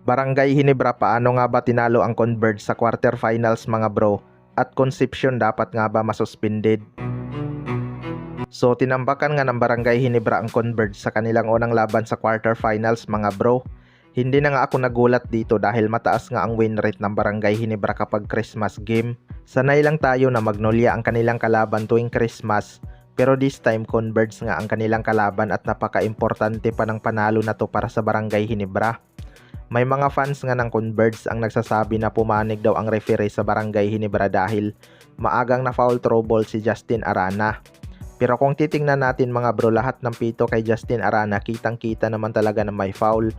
Barangay Hinebra, paano nga ba tinalo ang Converge sa quarterfinals mga bro? At Concepcion dapat nga ba masuspended? So tinambakan nga ng Barangay Hinebra ang Converge sa kanilang unang laban sa quarterfinals mga bro. Hindi na nga ako nagulat dito dahil mataas nga ang win rate ng Barangay Hinebra kapag Christmas game. Sanay lang tayo na Magnolia ang kanilang kalaban tuwing Christmas. Pero this time Converge nga ang kanilang kalaban at napaka-importante pa ng panalo na to para sa Barangay Hinebra. May mga fans nga ng Converge ang nagsasabi na pumanig daw ang referee sa Barangay Hinebra dahil maagang na foul trouble si Justin Arana. Pero kung titingnan natin mga bro, lahat ng pito kay Justin Arana kitang kita naman talaga na may foul.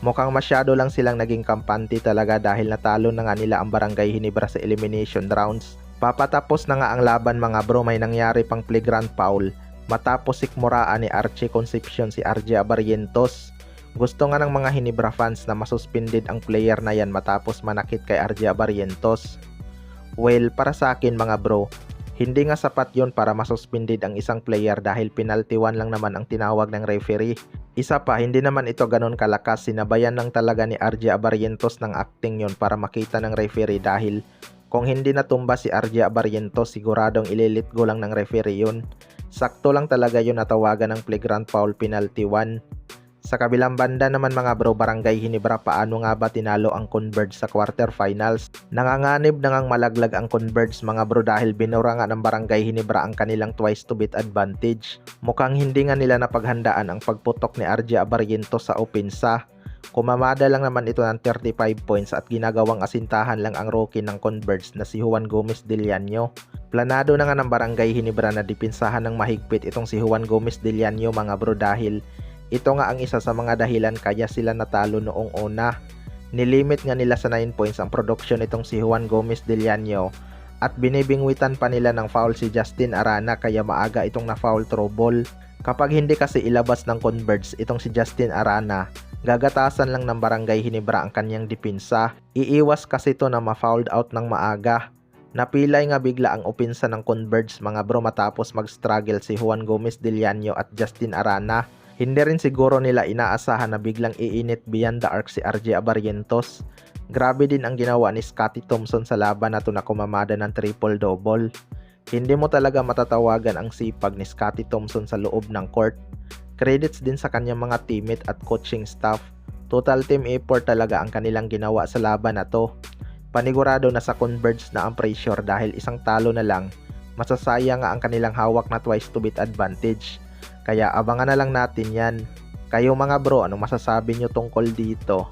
Mukhang masyado lang silang naging kampante talaga dahil natalo na nga nila ang Barangay Hinebra sa elimination rounds. Papatapos na nga ang laban mga bro, may nangyari pang flagrant foul matapos sikmuraan ni Archie Concepcion si RJ Abarientos. Gusto nga ng mga Hinebra fans na masuspended ang player na yan matapos manakit kay RJ Abarientos. Well, para sa akin mga bro, hindi nga sapat yon para masuspended ang isang player dahil penalty 1 lang naman ang tinawag ng referee. Isa pa, hindi naman ito ganon kalakas, sinabayan lang talaga ni RJ Abarientos ng acting yon para makita ng referee dahil kung hindi natumba si RJ Abarientos siguradong ililit go lang ng referee yun. Sakto lang talaga yun natawagan ng flagrant foul penalty 1. Sa kabilang banda naman mga bro, Barangay Hinebra, paano nga ba tinalo ang Converge sa quarterfinals? Nanganganib na ngang malaglag ang Converge mga bro dahil binura nga ng Barangay Hinebra ang kanilang twice to beat advantage. Mukhang hindi nga nila napaghandaan ang pagputok ni RJ Abarientos sa opensa. Kumamada lang naman ito ng 35 points at ginagawang asintahan lang ang rookie ng Converge na si Juan Gomez Deliano. Planado na nga ng Barangay Hinebra na dipinsahan ng mahigpit itong si Juan Gomez Deliano mga bro dahil ito nga ang isa sa mga dahilan kaya sila natalo noong una. Nilimit nga nila sa 9 points ang production itong si Juan Gomez Deliano at binibingwitan pa nila ng foul si Justin Arana kaya maaga itong na foul trouble. Kapag hindi kasi ilabas ng Converge itong si Justin Arana, gagatasan lang ng Barangay Hinebra ang kanyang dipinsa. Iiwas kasi ito na ma-fouled out ng maaga. Napilay nga bigla ang opensa ng Converge mga bro matapos mag-struggle si Juan Gomez Deliano at Justin Arana. Hindi rin siguro nila inaasahan na biglang iinit beyond the arc si RJ Abarientos. Grabe din ang ginawa ni Scottie Thompson sa laban na to na kumamada ng triple-double. Hindi mo talaga matatawagan ang sipag ni Scottie Thompson sa loob ng court. Credits din sa kanyang mga teammate at coaching staff. Total team effort talaga ang kanilang ginawa sa laban na to. Panigurado na sa Converge na ang pressure dahil isang talo na lang, masasayang nga ang kanilang hawak na twice to beat advantage. Kaya abangan na lang natin yan. Kayo mga bro, anong masasabi nyo tungkol dito?